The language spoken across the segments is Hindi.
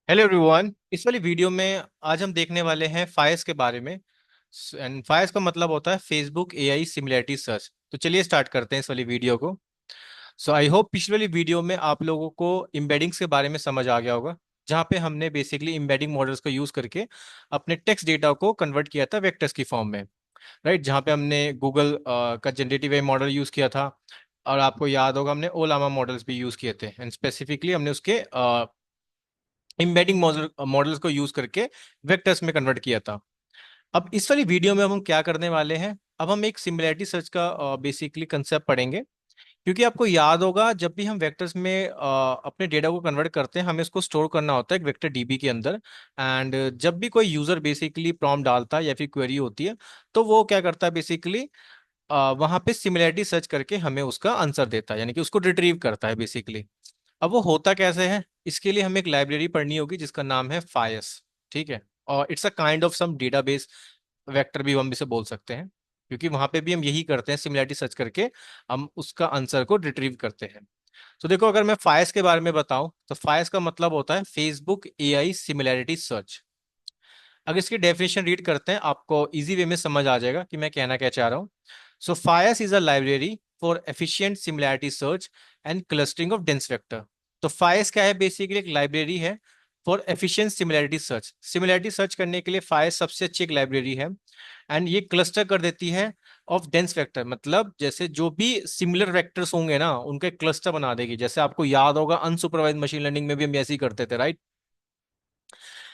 Hello everyone. इस वाली वीडियो में आज हम देखने वाले हैं फाइस के बारे में। एंड फाइस का मतलब होता है फेसबुक एआई सिमिलैरिटी सर्च। तो चलिए स्टार्ट करते हैं इस वाली वीडियो को। सो आई होप पिछली वाली वीडियो में आप लोगों को एम्बेडिंग्स के बारे में समझ आ गया होगा, जहाँ पे हमने बेसिकली एम्बेडिंग मॉडल्स को यूज करके अपने टेक्स्ट डेटा को कन्वर्ट किया था वेक्टर्स की फॉर्म में। राइट, जहाँ पे हमने गूगल का जनरेटिव एआई मॉडल यूज किया था। और आपको याद होगा हमने ओलामा मॉडल्स भी यूज किए थे, एंड स्पेसिफिकली हमने उसके एम्बेडिंग मॉडल्स को यूज करके वेक्टर्स में कन्वर्ट किया था। अब इस वाली वीडियो में अब हम क्या करने वाले हैं, अब हम एक सिमिलैरिटी सर्च का बेसिकली कंसेप्ट पढ़ेंगे। क्योंकि आपको याद होगा जब भी हम वेक्टर्स में अपने डेटा को कन्वर्ट करते हैं, हमें इसको स्टोर करना होता है एक वेक्टर डीबी के अंदर। एंड जब भी कोई यूजर बेसिकली प्रॉम्प्ट डालता है या फिर क्वेरी होती है, तो वो क्या करता है बेसिकली वहां पे सिमिलैरिटी सर्च करके हमें उसका आंसर देता है, यानी कि उसको रिट्रीव करता है बेसिकली। अब वो होता कैसे है, इसके लिए हमें एक लाइब्रेरी पढ़नी होगी जिसका नाम है फायस। ठीक है, और it's a kind of some database vector भी हम इसे बोल सकते हैं, क्योंकि वहां पे भी हम यही करते हैं, सिमिलैरिटी सर्च करके हम उसका आंसर को रिट्रीव करते हैं। तो देखो, अगर मैं फायस के बारे में बताऊं तो फायस का मतलब होता है फेसबुक एआई सिमिलैरिटी सर्च। अगर इसकी डेफिनेशन रीड करते हैं, आपको इजी वे में समझ आ जाएगा कि मैं कहना क्या चाह रहा हूँ। So FAISS is a library for efficient similarity search and clustering of dense vector. तो फायस क्या है, बेसिकली एक लाइब्रेरी है for efficient similarity search. Similarity search करने के लिए फायस सबसे अच्छी एक लाइब्रेरी है। एंड ये क्लस्टर कर देती है ऑफ डेंस वेक्टर, मतलब जैसे जो भी सिमिलर वेक्टर्स होंगे ना, उनका एक क्लस्टर बना देगी। जैसे आपको याद होगा अनसुपरवाइज्ड मशीन लर्निंग में भी हम ऐसे ही करते थे, right.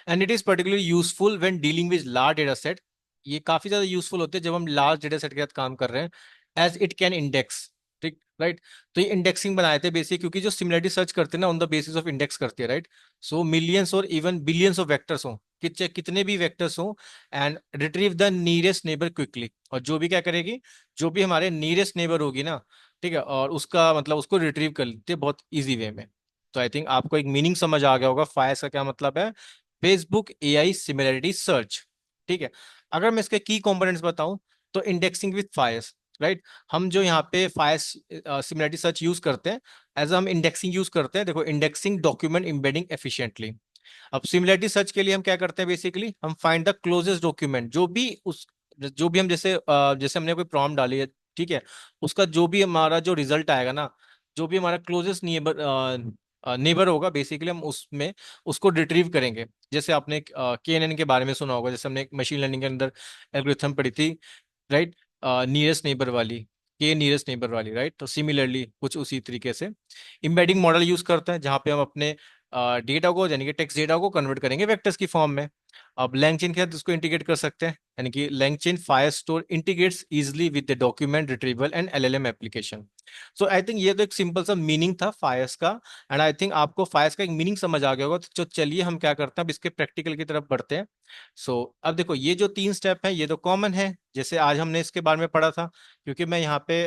And it is particularly useful when dealing with large data set. ये काफी ज्यादा यूजफुल होते हैं जब हम लार्ज डेटा सेट के साथ काम कर रहे हैं, एज इट कैन इंडेक्स। ठीक, राइट। तो ये इंडेक्सिंग बनाए थे बेसिक, क्योंकि जो सिमिलरिटी सर्च करते हैं ना, on the basis of index करती है, राइट। सो मिलियंस और इवन बिलियंस ऑफ वेक्टर्स हों, कितने भी वेक्टर्स हों, and retrieve the nearest neighbour quickly. और जो भी क्या करेगी, जो भी हमारे नियरेस्ट नेबर होगी ना, ठीक है, और उसका मतलब उसको रिट्रीव कर लेते हैं बहुत इजी वे में। तो आई थिंक आपको एक मीनिंग समझ आ गया होगा फायस का क्या मतलब है, फेसबुक एआई सिमिलरिटी सर्च। ठीक है, अगर मैं इसके की कंपोनेंट्स बताऊं तो इंडेक्सिंग विद फायस, राइट। हम जो यहाँ पे फायस सिमिलरिटी सर्च यूज करते हैं, एज हम इंडेक्सिंग यूज करते हैं। देखो, इंडेक्सिंग डॉक्यूमेंट एम्बेडिंग एफिशिएंटली। अब सिमिलरिटी सर्च के लिए हम क्या करते हैं, बेसिकली हम फाइंड द क्लोजेस्ट डॉक्यूमेंट, जो भी हम जैसे हमने कोई प्रॉम्प्ट डाली है, ठीक है, उसका जो भी हमारा जो रिजल्ट आएगा ना, जो भी हमारा क्लोजेस्ट नेबर होगा, बेसिकली हम उसमें उसको रिट्रीव करेंगे। जैसे आपने KNN के बारे में सुना होगा, जैसे हमने एक मशीन लर्निंग के अंदर एल्गोरिथम पढ़ी थी, राइट। नियरेस्ट नेबर वाली, के नियरेस्ट नेबर वाली, राइट। तो सिमिलरली कुछ उसी तरीके से इम्बेडिंग मॉडल यूज करते हैं, जहाँ पे हम अपने डेटा को, यानी कि टेक्स्ट डेटा को कन्वर्ट करेंगे वेक्टर्स की फॉर्म में। अब लैंगचेन के साथ इसको इंटीग्रेट कर सकते हैं, यानी कि LangChain Firestore integrates easily with the document retrieval and LLM application. So I think ये तो एक सिंपल सा मीनिंग था फायर्स का। एंड आई थिंक आपको फायर्स का एक मीनिंग समझ आ गया होगा। तो चलिए हम क्या करते हैं, अब इसके प्रैक्टिकल की तरफ बढ़ते हैं। अब देखो, ये जो 3 स्टेप हैं ये तो कॉमन है, जैसे आज हमने इसके बारे में पढ़ा था। क्योंकि मैं यहाँ पे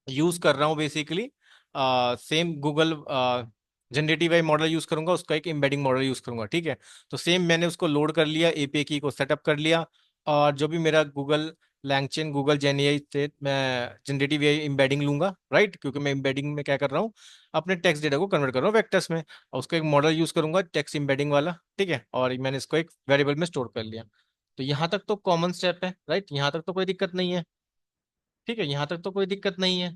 यूज कर रहा हूँ basically same Google generative I model use करूंगा, उसका एक एम्बेडिंग मॉडल यूज करूंगा, ठीक है। तो सेम मैंने उसको लोड कर लिया, एपीआई की को सेटअप कर लिया। और जो भी मेरा गूगल लैंगचेन गूगल जेन एआई से मैं जनरेटिव एआई एम्बेडिंग लूंगा, राइट। क्योंकि मैं एम्बेडिंग में क्या कर रहा हूँ, अपने टेक्स्ट डेटा को कन्वर्ट कर रहा हूँ वेक्टर्स में, और उसका एक मॉडल यूज करूंगा टेक्स्ट एम्बेडिंग वाला, ठीक है। और मैंने इसको एक वेरिएबल में स्टोर कर लिया। तो यहाँ तक तो कॉमन स्टेप है, राइट। यहाँ तक तो कोई दिक्कत नहीं है, ठीक है, यहाँ तक तो कोई दिक्कत नहीं है,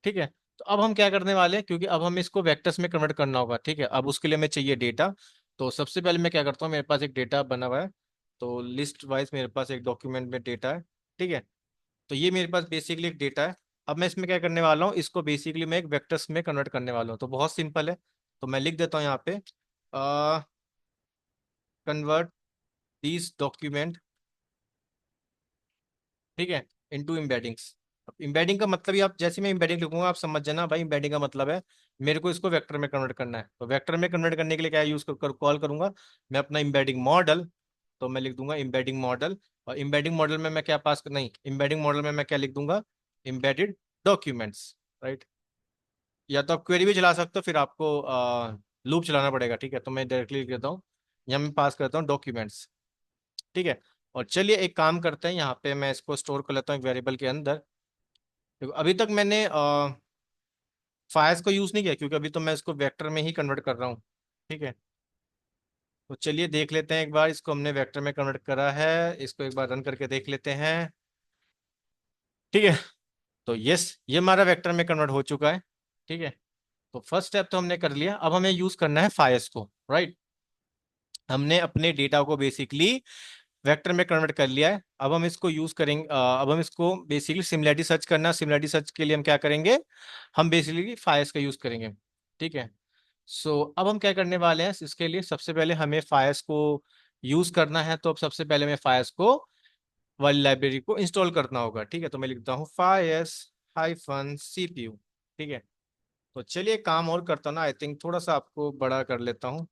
ठीक है। तो अब हम क्या करने वाले हैं, क्योंकि अब हमें इसको वेक्टर्स में कन्वर्ट करना होगा, ठीक है। अब उसके लिए हमें चाहिए डेटा। तो सबसे पहले मैं क्या करता हूँ, मेरे पास एक डेटा बना हुआ है। तो लिस्ट वाइज मेरे पास एक डॉक्यूमेंट में डेटा है, ठीक है। तो ये मेरे पास बेसिकली एक डेटा है। अब मैं इसमें क्या करने वाला हूँ, इसको बेसिकली मैं एक वेक्टर्स में कन्वर्ट करने वाला हूँ। तो बहुत सिंपल है, तो मैं लिख देता हूँ यहाँ पे कन्वर्ट दिस डॉक्यूमेंट, ठीक है, इनटू एम्बेडिंग्स। अब एम्बेडिंग का मतलब ही, आप जैसे मैं एम्बेडिंग लिखूंगा आप समझ जाना भाई, एम्बेडिंग का मतलब है मेरे को इसको वेक्टर में कन्वर्ट करना है। तो वेक्टर में कन्वर्ट करने के लिए क्या यूज कॉल करूंगा, मैं अपना एम्बेडिंग मॉडल। तो मैं लिख दूंगा एम्बेडिंग मॉडल। और एम्बेडिंग मॉडल में मैं क्या पास कर, नहीं, एम्बेडिंग मॉडल में मैं क्या लिख दूंगा, एम्बेडेड डॉक्यूमेंट्स, राइट। या तो आप क्वेरी भी चला सकते हो, फिर आपको लूप चलाना पड़ेगा, ठीक है। तो मैं डायरेक्टली लिख देता हूँ, या मैं पास करता हूँ डॉक्यूमेंट्स, ठीक है। और चलिए एक काम करते हैं, यहाँ पे मैं इसको स्टोर कर लेता हूँ एक वेरिएबल के अंदर। देखो, अभी तक मैंने फायर्स को यूज नहीं किया, क्योंकि अभी तो मैं इसको वेक्टर में ही कन्वर्ट कर रहा हूँ। ठीक है, तो चलिए देख लेते हैं एक बार, इसको हमने वेक्टर में कन्वर्ट करा है, इसको एक बार रन करके देख लेते हैं। ठीक है, तो यस, ये हमारा वेक्टर में कन्वर्ट हो चुका है। ठीक है, तो फर्स्ट स्टेप तो हमने कर लिया, अब हमें यूज करना है फाइस को, राइट। हमने अपने डेटा को बेसिकली वेक्टर में कन्वर्ट कर लिया है, अब हम इसको यूज करेंगे, अब हम इसको बेसिकली सिमिलैरिटी सर्च करना, सिमिलैरिटी सर्च के लिए हम क्या करेंगे, हम बेसिकली फायर्स का यूज करेंगे। ठीक है, सो अब हम क्या करने वाले हैं, इसके लिए सबसे पहले हमें फायर्स को यूज करना है, तो अब सबसे पहले हमें फायर्स को वाली लाइब्रेरी को इंस्टॉल करना होगा। ठीक है, तो मैं लिखता हूँ फायर्स हाइफन सीपीयू। ठीक है, तो चलिए काम और करता हूँ ना, आई थिंक थोड़ा सा आपको बड़ा कर लेता हूँ।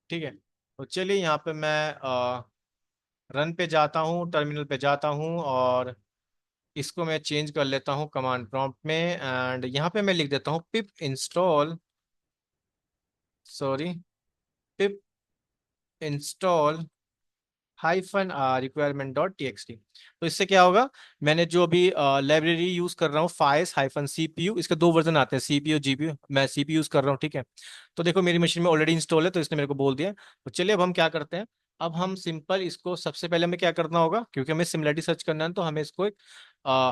ठीक है, तो चलिए यहाँ पे मैं रन पे जाता हूँ, टर्मिनल पे जाता हूँ, और इसको मैं चेंज कर लेता हूँ कमांड प्रॉम्प्ट में, एंड यहाँ पे मैं लिख देता हूँ पिप इंस्टॉल, सॉरी, पिप install hyphen requirement dot TXT. तो इससे क्या होगा, मैंने जो अभी लाइब्रेरी यूज कर रहा हूँ फाइस हाइफन सीपीयू, इसके दो वर्जन आते हैं, सीपीयू जीपीयू, मैं सीपीयू यूज कर रहा हूँ। ठीक है, तो देखो मेरी मशीन में ऑलरेडी इंस्टॉल है, तो इसने मेरे को बोल दिया। तो चलिए अब हम क्या करते हैं, अब हम सिंपल इसको सबसे पहले हमें क्या करना होगा, क्योंकि हमें सिमिलरिटी सर्च करना है, तो हमें इसको एक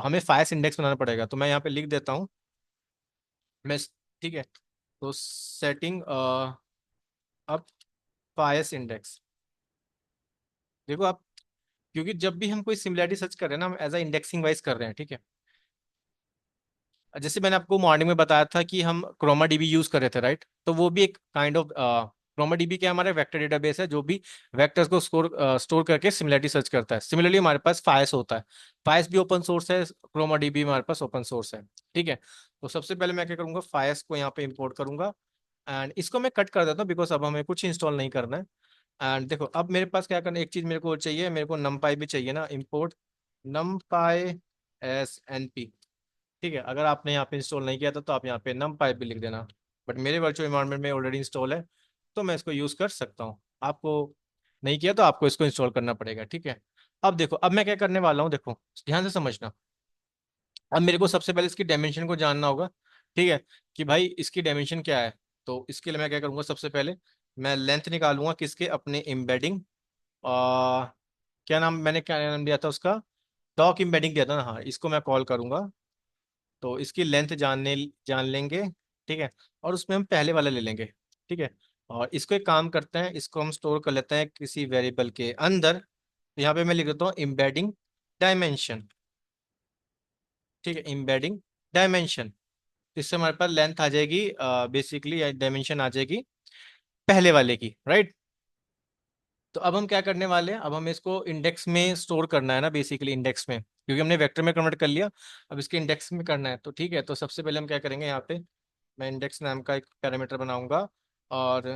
हमें फाइस इंडेक्स बनाना पड़ेगा, तो मैं यहाँ पे लिख देता हूँ मैं। ठीक है, तो सेटिंग अप फाइस इंडेक्स, देखो आप, क्योंकि जब भी हम कोई सिमिलरिटी सर्च कर रहे हैं ना, हम एज अ इंडेक्सिंग वाइज कर रहे हैं। ठीक है, जैसे मैंने आपको मॉर्निंग में बताया था कि हम क्रोमा डीबी यूज कर रहे थे, राइट, तो वो भी एक काइंड ऑफ, क्रोमा डीबी क्या, हमारा वेक्टर डेटाबेस है जो भी वेक्टर्स को स्टोर करके सिमिलरिटी सर्च करता है। सिमिलरली हमारे पास फाइस होता है, फाइस भी ओपन सोर्स है, क्रोमा डीबी हमारे पास ओपन सोर्स है। ठीक है, तो सबसे पहले मैं क्या करूंगा, फाइस को यहाँ पे इंपोर्ट करूंगा, एंड इसको मैं कट कर देता हूँ, बिकॉज अब हमें कुछ इंस्टॉल नहीं करना है। एंड देखो अब मेरे पास क्या करना है, एक चीज मेरे को और चाहिए, मेरे को नमपाई भी चाहिए ना, import NumPy as N P. ठीक है, अगर आपने यहाँ पे इंस्टॉल नहीं किया था तो आप यहाँ पे नम पाइप भी लिख देना, बट मेरे वर्चुअल इन्वायरमेंट में ऑलरेडी इंस्टॉल है, तो मैं इसको यूज़ कर सकता हूँ। आपको नहीं किया तो आपको इसको इंस्टॉल करना पड़ेगा। ठीक है, अब देखो, अब मैं क्या करने वाला हूँ, देखो ध्यान से समझना। अब मेरे को सबसे पहले इसकी डायमेंशन को जानना होगा। ठीक है, कि भाई इसकी डायमेंशन क्या है, तो इसके लिए मैं क्या करूँगा, सबसे पहले मैं लेंथ निकालूंगा किसके, अपने एम्बेडिंग, क्या नाम, मैंने क्या नाम दिया था उसका, डॉक एम्बेडिंग दिया था ना, हाँ, इसको मैं कॉल करूंगा, तो इसकी लेंथ जान लेंगे। ठीक है, और उसमें हम पहले वाला ले लेंगे। ठीक है, और इसको एक काम करते हैं, इसको हम स्टोर कर लेते हैं किसी वेरिएबल के अंदर, तो यहाँ पे मैं लिख देता हूँ एम्बेडिंग डायमेंशन। ठीक है, एम्बेडिंग डायमेंशन, इससे हमारे पास लेंथ आ जाएगी, बेसिकली डायमेंशन आ जाएगी पहले वाले की, राइट। तो अब हम क्या करने वाले हैं, अब हमें इसको इंडेक्स में स्टोर करना है ना, बेसिकली इंडेक्स में, क्योंकि हमने वेक्टर में कन्वर्ट कर लिया, अब इसके इंडेक्स में करना है। तो ठीक है, तो सबसे पहले हम क्या करेंगे, यहाँ पे मैं इंडेक्स नाम का एक पैरामीटर बनाऊंगा, और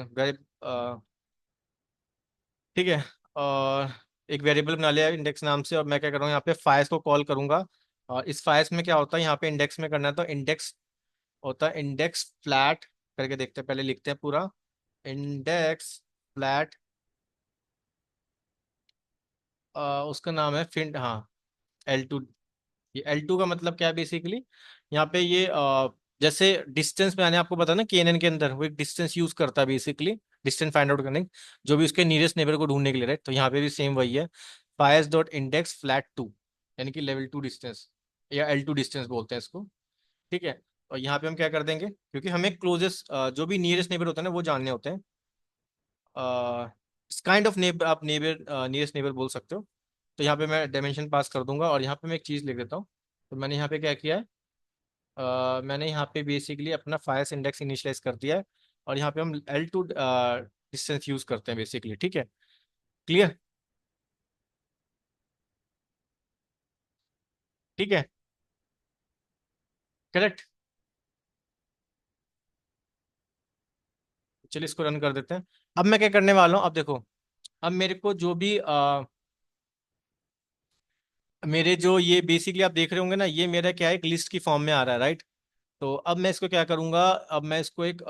ठीक है, और एक वेरिएबल बना लिया इंडेक्स नाम से, और मैं क्या करूँगा, यहाँ पे फाइल्स को कॉल करूंगा, और इस फाइल्स में क्या होता है, यहाँ पे इंडेक्स में करना है, तो इंडेक्स होता है इंडेक्स फ्लैट करके, देखते हैं, पहले लिखते हैं पूरा, इंडेक्स फ्लैट, उसका नाम है फिंड, हाँ, L2। ये L2 का मतलब क्या है बेसिकली, यहाँ पे ये जैसे डिस्टेंस मैंने आपको बताया ना, KNN के अंदर वो एक डिस्टेंस यूज करता है बेसिकली, डिस्टेंस फाइंड आउट करने, जो भी उसके नियरेस्ट नेबर को ढूंढने के लिए, राइट, तो यहाँ पे भी सेम वही है, FAISS dot index flat two, यानी कि लेवल 2 डिस्टेंस, या L2 डिस्टेंस बोलते हैं इसको। ठीक है, और यहाँ पे हम क्या कर देंगे, क्योंकि हमें क्लोजेस्ट जो भी नियरेस्ट नेबर होता है ना, वो जानने होते हैं, काइंड ऑफ नेबर, आप नेबर नियरेस्ट नेबर बोल सकते हो। तो यहाँ पे मैं डायमेंशन पास कर दूंगा, और यहाँ पे मैं एक चीज़ लिख देता हूँ, तो मैंने यहाँ पे क्या किया है, मैंने यहाँ पे बेसिकली अपना फायर्स इंडेक्स इनिशियलाइज कर दिया है, और यहाँ पे हम L2 डिस्टेंस यूज करते हैं बेसिकली। ठीक है, क्लियर, ठीक है, करेक्ट। चलिए इसको रन कर देते हैं। अब मैं क्या करने वाला हूँ, अब देखो, अब मेरे को जो भी मेरे जो ये बेसिकली आप देख रहे होंगे ना, ये मेरा क्या है, एक लिस्ट की फॉर्म में आ रहा है, राइट। तो अब मैं इसको क्या करूंगा, अब मैं इसको एक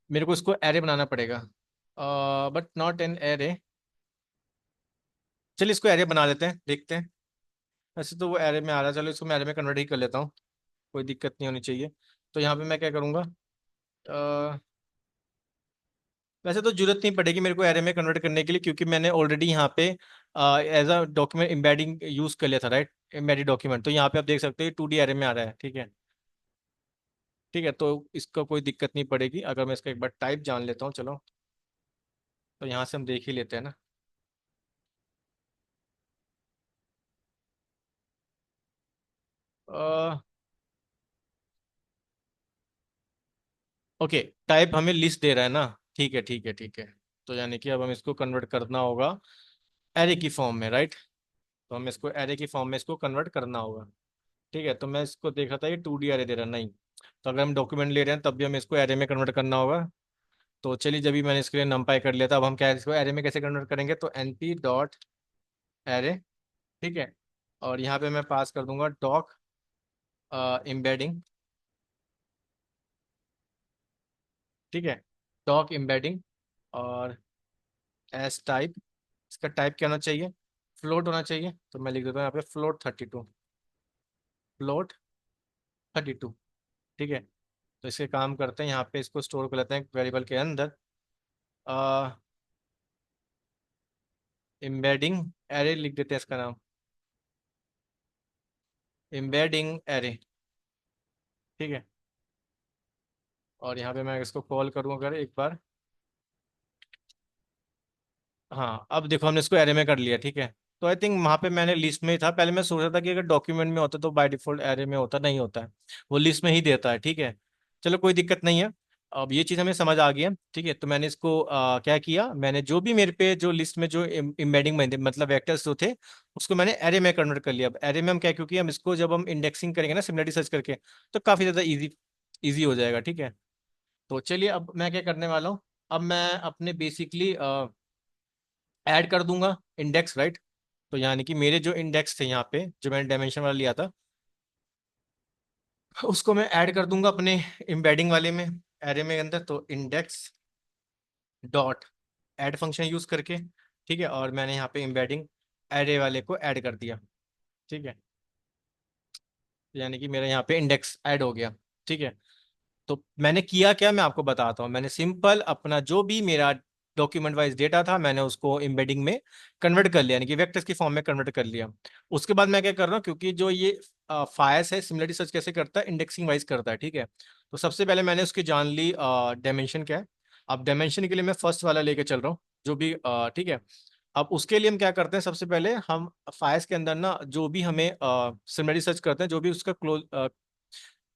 मेरे को इसको एरे बनाना पड़ेगा, बट नॉट एन एरे, चलिए इसको एरे बना लेते हैं, देखते हैं। वैसे तो वो एरे में आ रहा है, चलो इसको मैं एरे में कन्वर्ट ही कर लेता हूँ। कोई दिक्कत नहीं होनी चाहिए। तो यहाँ पे मैं क्या करूँगा, वैसे तो जरूरत नहीं पड़ेगी मेरे को एरे में कन्वर्ट करने के लिए, क्योंकि मैंने ऑलरेडी यहाँ पे as a document embedding use कर लिया था, राइट, एम्बेडेड डॉक्यूमेंट। तो यहाँ पे आप देख सकते हो 2D एरे में आ रहा है, ठीक है। ठीक है, तो इसका कोई दिक्कत नहीं पड़ेगी। अगर मैं इसका एक बार टाइप जान लेता हूँ, चलो, तो यहाँ से हम देख ही लेते हैं ना। ओके, टाइप हमें लिस्ट दे रहा है ना। ठीक है, ठीक है, ठीक है। तो यानी कि अब हम इसको कन्वर्ट करना होगा एरे की फॉर्म में, राइट। तो हमें इसको एरे की फॉर्म में इसको कन्वर्ट करना होगा। ठीक है, तो मैं इसको देखा था ये 2D एरे दे रहा है, नहीं। तो अगर हम डॉक्यूमेंट ले रहे हैं तब भी हमें इसको एरे में कन्वर्ट करना होगा। तो चलिए, जब भी मैंने इसके लिए नंपाई कर लिया था, अब हम क्या इसको एरे में कैसे कन्वर्ट करेंगे, तो np डॉट एरे, ठीक है। और यहाँ पे मैं पास कर दूंगा डॉक एम्बेडिंग, ठीक है, डॉक एम्बेडिंग। और एस टाइप, इसका टाइप क्या होना चाहिए, फ्लोट होना चाहिए। तो मैं लिख देता हूँ यहाँ पे फ्लोट 32, फ्लोट 32, ठीक है। तो इसके काम करते हैं, यहाँ पे इसको स्टोर कर लेते हैं वेरिएबल के अंदर। एम्बेडिंग एरे लिख देते हैं इसका नाम, एम्बेडिंग एरे, ठीक है। और यहाँ पे मैं इसको कॉल करूँ अगर एक बार, हाँ, अब देखो हमने इसको एरे में कर लिया, ठीक है। तो आई थिंक वहाँ पे मैंने लिस्ट में ही था, पहले मैं सोच रहा था कि अगर डॉक्यूमेंट में होता तो बाय डिफॉल्ट एरे में होता, नहीं होता है, वो लिस्ट में ही देता है, ठीक है। चलो, कोई दिक्कत नहीं है। अब ये चीज़ हमें समझ आ गई है, ठीक है। तो मैंने इसको क्या किया, मैंने जो भी मेरे पे जो लिस्ट में जो इम्बेडिंग में मतलब वेक्टर्स जो थे, उसको मैंने एरे में कन्वर्ट कर लिया। अब एरे में हम क्या, क्योंकि हम इसको जब हम इंडेक्सिंग करेंगे ना सिमिलरिटी सर्च करके, तो काफ़ी ज़्यादा ईजी ईजी हो जाएगा, ठीक है। तो चलिए, अब मैं क्या करने वाला हूँ, अब मैं अपने बेसिकली ऐड कर दूंगा इंडेक्स, राइट। तो यानी कि मेरे जो इंडेक्स थे यहाँ पे, जो मैंने डायमेंशन वाला लिया था, उसको मैं ऐड कर दूंगा अपने एम्बेडिंग वाले में, एरे में अंदर। तो index dot add function use करके, ठीक है। और मैंने यहाँ पे एम्बेडिंग एरे वाले को ऐड कर दिया, ठीक है। यानी कि मेरा यहाँ पे इंडेक्स ऐड हो गया, ठीक है। तो मैंने किया क्या, मैं आपको बताता हूँ। मैंने सिंपल अपना जो भी मेरा डॉक्यूमेंट वाइज डेटा था, मैंने उसको एम्बेडिंग में कन्वर्ट कर लिया, यानी कि वेक्टर्स की फॉर्म में कन्वर्ट कर लिया। उसके बाद मैं क्या कर रहा हूँ, क्योंकि जो ये फायर्स है सिमिलरिटी सर्च कैसे करता है, इंडेक्सिंग वाइज करता है, ठीक है। तो सबसे पहले मैंने उसकी जान ली डायमेंशन क्या है। अब डायमेंशन के लिए मैं फर्स्ट वाला लेके चल रहा हूँ, जो भी ठीक है। अब उसके लिए हम क्या करते हैं, सबसे पहले हम फायर्स के अंदर ना जो भी हमें सिमिलरिटी सर्च करते हैं, जो भी उसका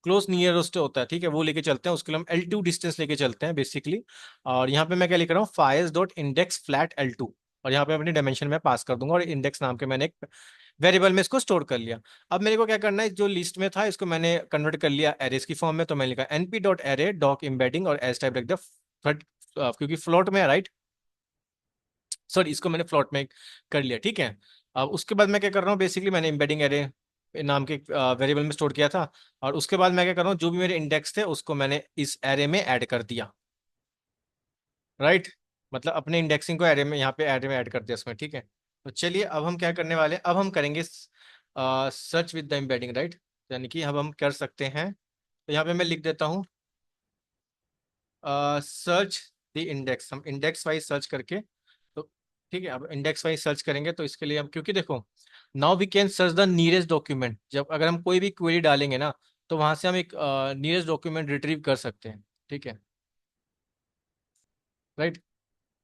क्लोज नियरेस्ट होता है, ठीक है, वो लेके चलते हैं। उसके लिए हम L2 डिस्टेंस लेके चलते हैं बेसिकली। और यहाँ पे मैं क्या लिख रहा हूँ, files dot index flat L2। और यहाँ पे अपनी डायमेंशन में पास कर दूंगा, और इंडेक्स नाम के मैंने एक वेरिएबल में इसको स्टोर कर लिया। अब मेरे को क्या करना है, जो लिस्ट में था इसको मैंने कन्वर्ट कर लिया एरेस की फॉर्म में। तो मैंने लिखा np dot array doc embedding, और एस टाइप रख दिया थर्ड, क्योंकि फ्लोट में है, राइट। सॉरी, इसको मैंने फ्लोट में कर लिया, ठीक है। अब उसके बाद मैं क्या कर रहा हूँ, बेसिकली मैंने एम्बेडिंग एरे नाम के वेरिएबल में स्टोर किया था। और उसके बाद मैं क्या कर रहा हूँ, जो भी मेरे इंडेक्स थे उसको मैंने इस एरे में ऐड कर दिया, राइट। मतलब अपने इंडेक्सिंग को एरे में, यहाँ पे एरे में ऐड कर दिया इसमें, ठीक है। तो चलिए, अब हम क्या करने वाले हैं, अब हम करेंगे search with the embedding, right. यानी कि अब हम कर सकते हैं। तो यहाँ पे मैं लिख देता हूँ सर्च द इंडेक्स, हम इंडेक्स वाइज सर्च करके। तो ठीक है, अब इंडेक्स वाइज सर्च करेंगे, तो इसके लिए हम, क्योंकि देखो, now we can search the nearest document. जब अगर हम कोई भी क्वेरी डालेंगे ना, तो वहां से हम एक नियरेस्ट डॉक्यूमेंट रिट्रीव कर सकते हैं, ठीक है, राइट।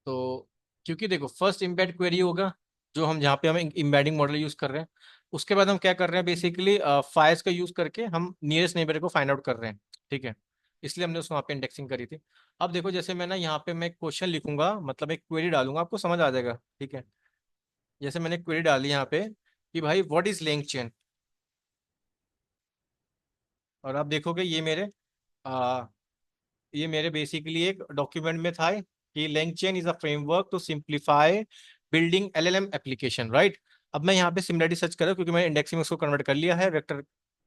तो क्योंकि देखो, फर्स्ट इम्बेड क्वेरी होगा, जो हम जहाँ पे हम इम्बेडिंग मॉडल यूज कर रहे हैं। उसके बाद हम क्या कर रहे हैं, बेसिकली फाइल्स का यूज करके हम नियरेस्ट नेबर को फाइंड आउट कर रहे हैं, ठीक है। इसलिए हमने उसको वहाँ पे इंडेक्सिंग करी थी। अब देखो, जैसे मैं ना यहाँ पे मैं क्वेश्चन लिखूंगा, मतलब एक क्वेरी डालूंगा, आपको समझ आ जाएगा, ठीक है। जैसे मैंने क्वेरी डाली यहाँ पे कि भाई व्हाट इज लिंक चेन, और आप देखोगे ये मेरे बेसिकली एक डॉक्यूमेंट में था कि LangChain is a framework to simplify building LLM application, right. अब मैं यहाँ पे सिमिलरिटी सर्च कर रहा हूँ, क्योंकि मैंने इंडेक्सिंग में उसको कन्वर्ट कर लिया है वेक्टर,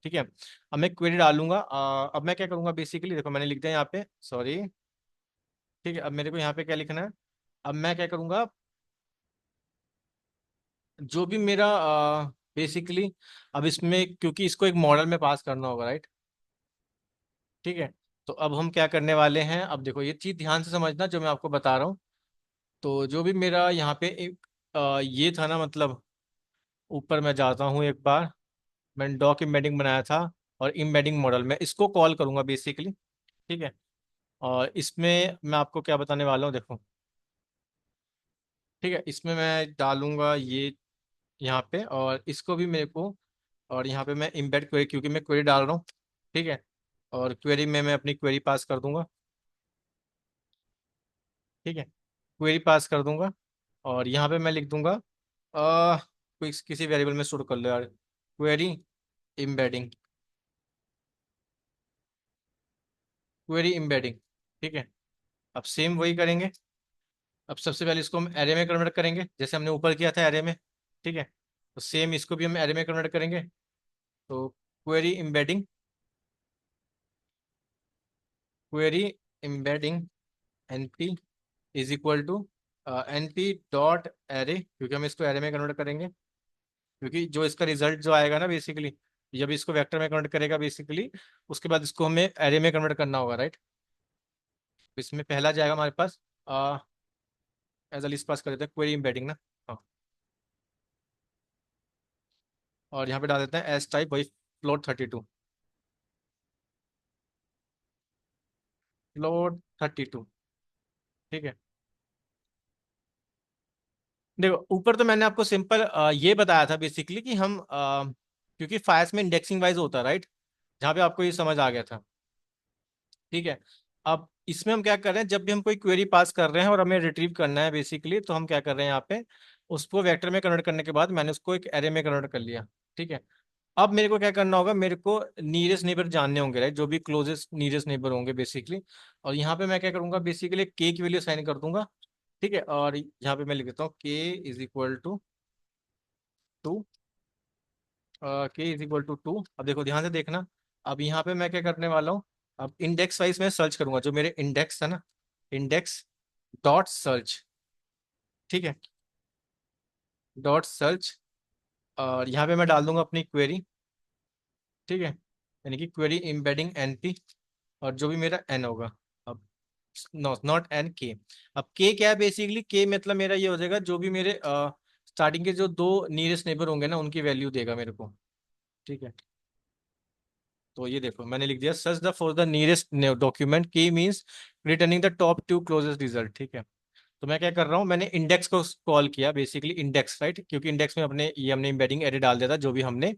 ठीक है। अब मैं क्वेरी डालूंगा, अब मैं क्या करूंगा, बेसिकली देखो मैंने लिख दिया यहाँ पे, सॉरी, ठीक है। अब मेरे को यहाँ पे क्या लिखना है, अब मैं क्या करूंगा, जो भी मेरा बेसिकली, अब इसमें क्योंकि इसको एक मॉडल में पास करना होगा, राइट। ठीक है। तो अब हम क्या करने वाले हैं, अब देखो ये चीज़ ध्यान से समझना जो मैं आपको बता रहा हूँ। तो जो भी मेरा यहाँ पे एक ये था ना, मतलब ऊपर मैं जाता हूँ एक बार, मैंने डॉक एम्बेडिंग बनाया था और एम्बेडिंग मॉडल मैं इसको कॉल करूंगा बेसिकली। ठीक है। और इसमें मैं आपको क्या बताने वाला हूँ, देखो। ठीक है, इसमें मैं डालूंगा ये यहाँ पे, और इसको भी मेरे को, और यहाँ पे मैं इम्बेड क्वेरी, क्योंकि मैं क्वेरी डाल रहा हूँ। ठीक है। और क्वेरी में मैं अपनी क्वेरी पास कर दूंगा। ठीक है, क्वेरी पास कर दूंगा। और यहाँ पे मैं लिख दूंगा कोई किसी वेरिएबल में स्टोर कर लो यार, क्वेरी इम्बेडिंग, क्वेरी इम्बेडिंग। ठीक है। अब सेम वही करेंगे। अब सबसे पहले इसको हम एरे में कन्वर्ट करेंगे, जैसे हमने ऊपर किया था एरे में। ठीक है। तो सेम इसको भी हम एरे में कन्वर्ट करेंगे। तो query embedding, query embedding N P is equal to N P dot array, क्योंकि हम इसको एरे में कन्वर्ट करेंगे। क्योंकि जो इसका रिजल्ट जो आएगा ना बेसिकली, जब इसको वेक्टर में कन्वर्ट करेगा बेसिकली, उसके बाद इसको हमें एरे में कन्वर्ट करना होगा, राइट। इसमें पहला जाएगा हमारे पास एज अ लिस्ट पास कर देते हैं क्वेरी इम्बेडिंग ना। हाँ। और यहाँ पे डाल देते हैं एस टाइप वही फ्लोट 32, फ्लोट 32। ठीक है। देखो ऊपर तो मैंने आपको सिंपल ये बताया था बेसिकली कि हम क्योंकि फाइल्स में इंडेक्सिंग वाइज होता है, राइट, जहाँ पे आपको ये समझ आ गया था। ठीक है। अब इसमें हम क्या कर रहे हैं, जब भी हम कोई क्वेरी पास कर रहे हैं और हमें रिट्रीव करना है बेसिकली, तो हम क्या कर रहे हैं यहाँ पे, उसको वेक्टर में कन्वर्ट करने के बाद मैंने उसको एक एरे में कन्वर्ट कर लिया। ठीक है। अब मेरे को क्या करना होगा, मेरे को नीयरेस्ट नेबर जानने होंगे, राइट, जो भी क्लोजेस्ट नीयरेस्ट नेबर होंगे बेसिकली। और यहाँ पे मैं क्या करूंगा बेसिकली, के की वैल्यू साइन कर दूंगा। ठीक है। और यहाँ पे मैं लिख देता हूँ के इज इक्वल टू 2, के इज इक्वल टू 2। अब देखो ध्यान से देखना। अब यहाँ पे मैं क्या करने वाला हूँ, अब इंडेक्स वाइज में सर्च करूंगा, जो मेरे इंडेक्स है ना, इंडेक्स डॉट सर्च। ठीक है, डॉट सर्च। और यहाँ पे मैं डाल दूंगा अपनी क्वेरी। ठीक है, यानी कि क्वेरी एम्बेडिंग एनपी, और जो भी मेरा एन होगा। अब नो नॉट एन, के। अब के क्या है बेसिकली, के मतलब मेरा ये हो जाएगा, जो भी मेरे स्टार्टिंग के जो दो नियरेस्ट नेबर होंगे ना, उनकी वैल्यू देगा मेरे को। ठीक है। तो ये देखो मैंने लिख दिया, search the for the nearest document, की means returning the top two closest result. ठीक है। तो मैं क्या कर रहा हूँ, मैंने इंडेक्स को कॉल किया बेसिकली, इंडेक्स, राइट, क्योंकि इंडेक्स में अपने ये हमने एम्बेडिंग एरे डाल दिया था, जो भी हमने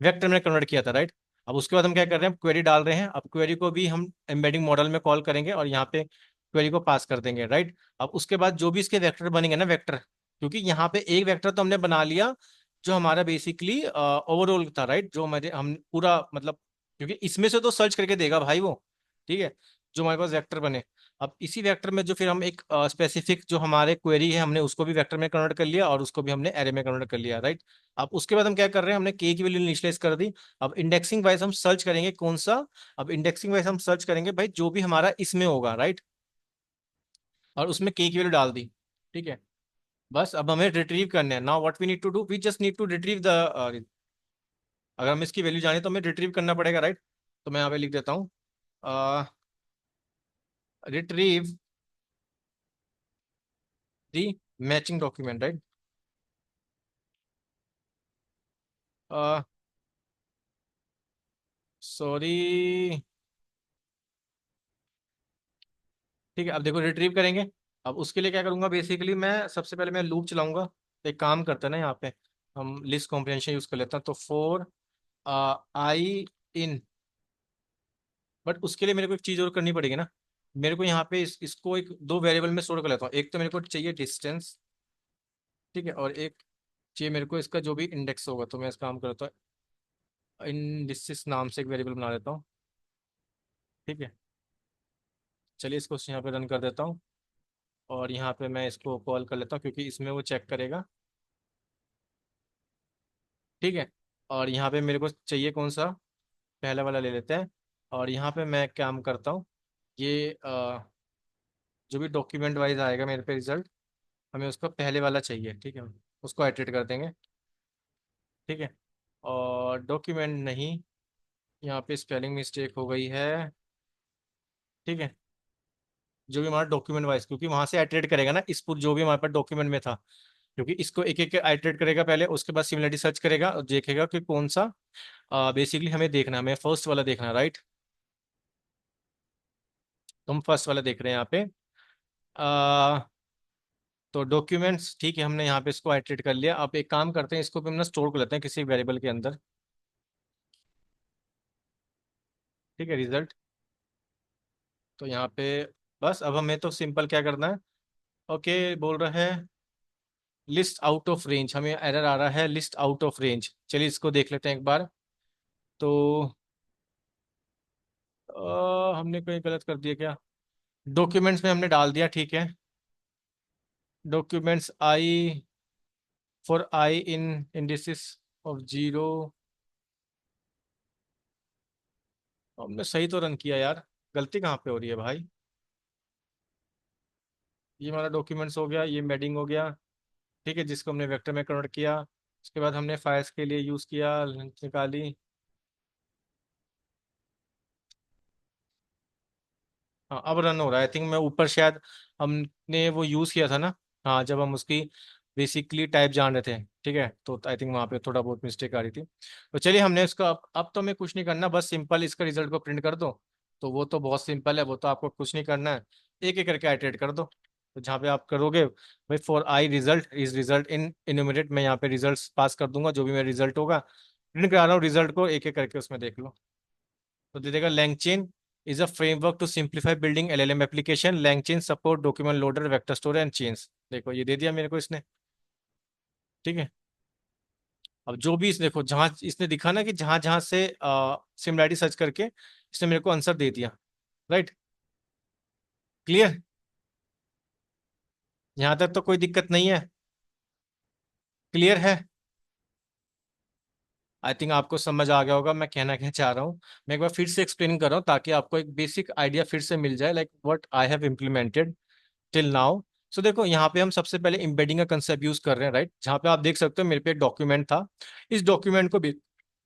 वेक्टर में कन्वर्ट किया था, राइट। अब उसके बाद हम क्या कर रहे हैं, क्वेरी डाल रहे हैं। अब क्वेरी को भी हम एम्बेडिंग मॉडल में कॉल करेंगे और यहाँ पे क्वेरी को पास कर देंगे, राइट। अब उसके बाद जो भी इसके वेक्टर बनेंगे ना, वेक्टर, क्योंकि यहाँ पे एक वेक्टर तो हमने बना लिया जो हमारा बेसिकली ओवरऑल था, राइट, जो हमारे हम पूरा मतलब, क्योंकि इसमें से तो सर्च करके देगा भाई वो। ठीक है, जो हमारे पास वेक्टर बने। अब इसी वेक्टर में जो फिर हम एक स्पेसिफिक जो हमारे क्वेरी है, हमने उसको भी वेक्टर में कन्वर्ट कर लिया और उसको भी हमने एरे में कन्वर्ट कर लिया, राइट। अब उसके बाद हम क्या कर रहे हैं, हमने के की वैल्यू इनिशियलाइज कर दी। अब इंडेक्सिंग वाइज हम सर्च करेंगे कौन सा, अब इंडेक्सिंग वाइज हम सर्च करेंगे भाई जो भी हमारा इसमें होगा, राइट। और उसमें के की वैल्यू डाल दी। ठीक है। बस अब हमें रिट्रीव करना है, now what we need to do, we just need to retrieve the, अगर हम इसकी वैल्यू जाने तो हमें रिट्रीव करना पड़ेगा, राइट। तो मैं यहाँ पे लिख देता हूँ retrieve the matching document, right. Sorry. ठीक है, अब देखो रिट्रीव करेंगे। अब उसके लिए क्या करूंगा बेसिकली, मैं सबसे पहले मैं लूप चलाऊंगा। तो एक काम करते हैं ना, यहाँ पे हम लिस्ट कॉम्प्रिहेंशन यूज कर लेते हैं, तो फोर आई इन। बट उसके लिए मेरे को एक चीज और करनी पड़ेगी ना, मेरे को यहाँ पे इसको एक दो वेरिएबल में स्टोर कर लेता हूँ। एक तो मेरे को चाहिए डिस्टेंस। ठीक है। और एक चाहिए मेरे को इसका जो भी इंडेक्स होगा, तो मैं इसका काम करता हूँ इंडिसेस नाम से एक वेरिएबल बना देता हूँ। ठीक है। चलिए इसको यहाँ पे रन कर देता हूँ। और यहाँ पे मैं इसको कॉल कर लेता हूँ, क्योंकि इसमें वो चेक करेगा। ठीक है। और यहाँ पे मेरे को चाहिए कौन सा, पहला वाला ले लेते हैं। और यहाँ पे मैं काम करता हूँ, ये जो भी डॉक्यूमेंट वाइज आएगा मेरे पे रिजल्ट, हमें उसका पहले वाला चाहिए। ठीक है, उसको एडिट कर देंगे। ठीक है। और डॉक्यूमेंट नहीं, यहाँ पे स्पेलिंग मिस्टेक हो गई है। ठीक है, जो भी हमारा डॉक्यूमेंट वाइज, क्योंकि वहां से आइटरेट करेगा ना इस जो भी हमारे पास डॉक्यूमेंट में था, क्योंकि इसको एक एक आइटरेट करेगा पहले, उसके बाद सिमिलरिटी सर्च करेगा और देखेगा कि कौन सा बेसिकली हमें देखना है, हमें फर्स्ट वाला देखना है, राइट। तो हम फर्स्ट वाला देख रहे हैं यहाँ पे। आ, तो डॉक्यूमेंट्स ठीक है, हमने यहाँ पे इसको आइटरेट कर लिया। अब एक काम करते हैं, इसको भी हम ना स्टोर कर लेते हैं किसी वेरिएबल के अंदर। ठीक है, रिजल्ट। तो यहाँ पे बस अब हमें तो सिंपल क्या करना है। ओके, बोल रहा है लिस्ट आउट ऑफ रेंज, हमें एरर आ रहा है लिस्ट आउट ऑफ रेंज। चलिए इसको देख लेते हैं एक बार। तो हमने कोई गलत कर दिया क्या? डॉक्यूमेंट्स में हमने डाल दिया, ठीक है। Documents I, for I in indices of zero. हमने सही तो रन किया यार, गलती कहाँ पे हो रही है भाई? ये हमारा डॉक्यूमेंट्स हो गया, ये मैडिंग हो गया, ठीक है, जिसको हमने वेक्टर में कन्वर्ट किया। उसके बाद हमने फाइल्स के लिए यूज़ किया, निकाली। हाँ अब रन हो रहा है, आई थिंक। मैं ऊपर शायद हमने वो यूज़ किया था ना, हाँ, जब हम उसकी बेसिकली टाइप जान रहे थे, ठीक है, तो आई थिंक वहाँ पे थोड़ा बहुत मिस्टेक आ रही थी। तो चलिए हमने इसका अब तो हमें कुछ नहीं करना, बस सिंपल इसका रिजल्ट को प्रिंट कर दो। तो वो तो बहुत सिंपल है, वो तो आपको कुछ नहीं करना है, एक एक करके आइटरेट कर दो। तो जहाँ पे आप करोगे भाई, for I result is result in enumerate, मैं यहाँ पे रिजल्ट पास कर दूंगा, जो भी मेरा रिजल्ट होगा प्रिंट करा रहा हूँ, रिजल्ट को एक एक करके उसमें देख लो। तो दे देगा LangChain is a framework to simplify building LLM application. LangChain support document loader, vector store and chains। देखो ये दे दिया मेरे को इसने, ठीक है। अब जो भी इस देखो, जहां इसने दिखा ना कि जहां जहां से सिमिलरिटी सर्च करके इसने मेरे को आंसर दे दिया, राइट। क्लियर? यहाँ तक तो कोई दिक्कत नहीं है, क्लियर है। आई थिंक आपको समझ आ गया होगा मैं कहना क्या चाह रहा हूँ। मैं एक बार फिर से एक्सप्लेन कर रहा हूँ ताकि आपको एक बेसिक आइडिया फिर से मिल जाए, like what I have implemented till now. So देखो यहाँ पे हम सबसे पहले एम्बेडिंग का कंसेप्ट यूज कर रहे हैं, राइट। जहाँ पे आप देख सकते हो मेरे पे एक डॉक्यूमेंट था, इस डॉक्यूमेंट को भी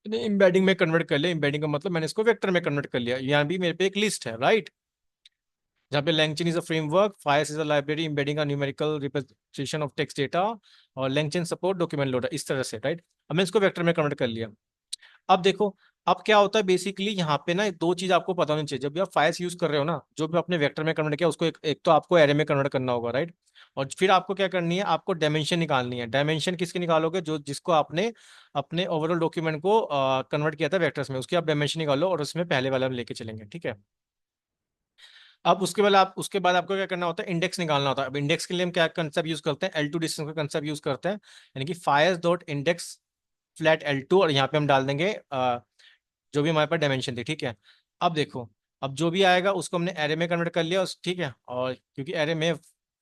एम्बेडिंग में कन्वर्ट कर लिया। एम्बेडिंग का मतलब मैंने इसको वेक्टर में कन्वर्ट कर लिया। यहाँ भी मेरे पे एक लिस्ट है, राइट, जहाँ पे LangChain is a framework, FAISS is a library embedding a numerical representation of text data, और LangChain सपोर्ट डॉक्यूमेंट लोडर, इस तरह से, राइट। अब मैं इसको वेक्टर में कन्वर्ट कर लिया। अब देखो, अब क्या होता है बेसिकली यहाँ पे ना, दो चीज आपको पता होनी चाहिए जब भी आप फाइल्स यूज कर रहे हो ना। जो भी आपने वेक्टर में कन्वर्ट किया उसको एक तो आपको एरे में कन्वर्ट करना होगा, राइट। और फिर आपको क्या करनी है, आपको डायमेंशन निकालनी है। डायमेंशन किसकी निकालोगे? जो जिसको आपने अपने ओवरऑल डॉक्यूमेंट को कन्वर्ट किया था वेक्टर्स में, उसकी आप डायमेंशन निकालो और उसमें पहले वाला हम लेके चलेंगे, ठीक है। अब उसके बाद आपको क्या करना होता है, इंडेक्स निकालना होता है। अब इंडेक्स के लिए हम क्या कंसेप्ट यूज करते हैं, L2 डिस्टेंस का कंसेप्ट यूज करते हैं, यानी कि Fyers dot index flat L2, और यहाँ पे हम डाल देंगे जो भी हमारे पास डायमेंशन थी, ठीक है। अब देखो, अब जो भी आएगा उसको हमने एरे में कन्वर्ट कर लिया ठीक है, और क्योंकि एरे में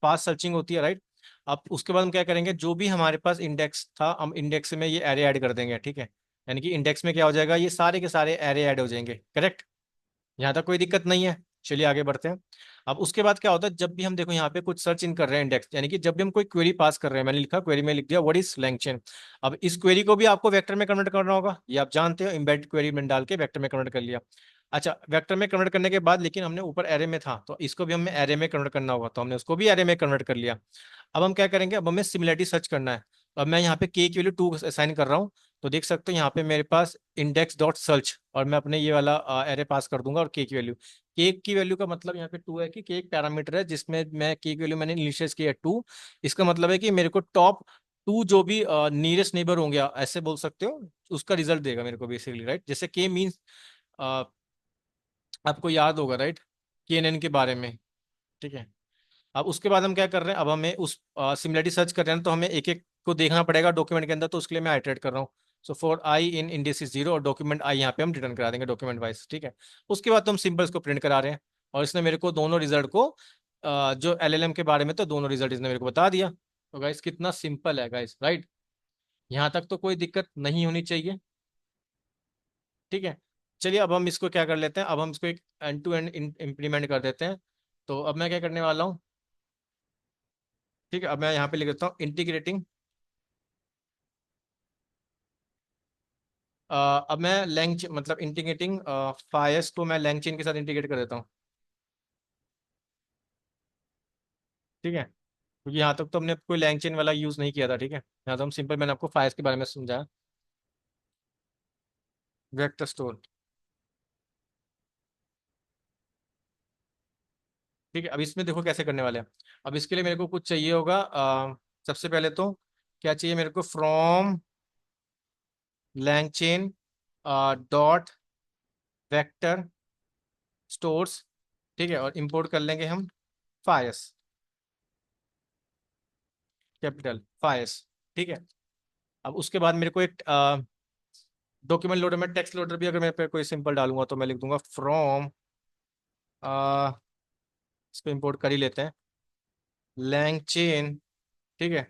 फास्ट सर्चिंग होती है, राइट। अब उसके बाद हम क्या करेंगे, जो भी हमारे पास इंडेक्स था हम इंडेक्स में ये एरे ऐड कर देंगे, ठीक है। यानी कि इंडेक्स में क्या हो जाएगा, ये सारे के सारे एरे ऐड हो जाएंगे, करेक्ट। यहाँ तक कोई दिक्कत नहीं है। चलिए आगे बढ़ते हैं। अब उसके बाद क्या होता है, जब भी हम देखो यहाँ पे कुछ सर्च इन कर रहे हैं इंडेक्स, यानी कि जब भी हम कोई क्वेरी पास कर रहे हैं, मैंने लिखा क्वेरी में लिख दिया व्हाट इज LangChain। अब इस क्वेरी को भी आपको वेक्टर में कन्वर्ट करना होगा, ये आप जानते हो, एम्बेड क्वेरी में डाल के वेक्टर में कन्वर्ट कर लिया। अच्छा, वेक्टर में कन्वर्ट करने के बाद लेकिन हमने ऊपर एरे में था, तो इसको भी हमें एरे में कन्वर्ट करना होगा, तो हमने उसको भी एरे में कन्वर्ट कर लिया। अब हम क्या करेंगे, अब हमें सिमिलरिटी सर्च करना है। तो अब मैं यहाँ पे के की वैल्यू 2 असाइन कर रहा हूँ। तो देख सकते हो यहाँ पे मेरे पास इंडेक्स डॉट सर्च, और मैं अपने ये वाला एरे पास कर दूंगा, और के की वैल्यू, केक की वैल्यू का मतलब यहाँ पे 2 है कि केक पैरामीटर है जिसमें मैं केक की वैल्यू मैंने इनिशियलाइज किया है 2। इसका मतलब है कि मेरे को टॉप 2 जो भी नियरेस्ट नेबर होंगे, ऐसे बोल सकते हो, उसका रिजल्ट देगा मेरे को बेसिकली, राइट। जैसे के मीन्स आपको याद होगा, राइट, KNN के बारे में, ठीक है। अब उसके बाद हम क्या कर रहे हैं, अब हमें उस सिमिलरिटी सर्च कर रहे हैं, तो हमें एक एक को देखना पड़ेगा डॉक्यूमेंट के अंदर, तो उसके लिए मैं आइटरेट कर रहा हूँ। So for I in index 0, और डॉक्यूमेंट आई यहाँ पे हम रिटर्न करा देंगे डॉक्यूमेंट वाइज, ठीक है। उसके बाद तो हम सिंबल्स को प्रिंट करा रहे हैं, और इसने मेरे को दोनों रिजल्ट को जो LLM के बारे में, तो दोनों रिजल्ट इसने मेरे को बता दिया। तो गाइस कितना सिंपल है गाइस, राइट। यहाँ तक तो कोई दिक्कत नहीं होनी चाहिए, ठीक है। चलिए अब हम इसको क्या कर लेते हैं, अब हम इसको एक एंड टू एंड इम्प्लीमेंट कर देते हैं। तो अब मैं क्या करने वाला हूँ, ठीक है, अब मैं यहाँ पे लिख देता हूँ इंटीग्रेटिंग। अब मैं लैंग मतलब इंटीग्रेटिंग फायर्स को मैं LangChain के साथ इंटीग्रेट कर देता हूँ। ठीक है, क्योंकि यहाँ तक तो हमने कोई लैंग चेन वाला यूज नहीं किया था। ठीक है, यहाँ तो हम सिंपल, मैंने आपको फाइल्स के बारे में समझाया। Vector store. ठीक है, अब इसमें देखो कैसे करने वाले हैं। अब इसके लिए मेरे को कुछ चाहिए होगा। सबसे पहले तो क्या चाहिए मेरे को, from LangChain dot vector stores. ठीक है, और इंपोर्ट कर लेंगे हम फायस, कैपिटल फायस। ठीक है, अब उसके बाद मेरे को एक डॉक्यूमेंट लोडर में टेक्स्ट लोडर भी अगर मैं पे कोई सिंपल डालूंगा तो मैं लिख दूंगा फ्रॉम, इसको इंपोर्ट कर ही लेते हैं, लैंग चेन। ठीक है,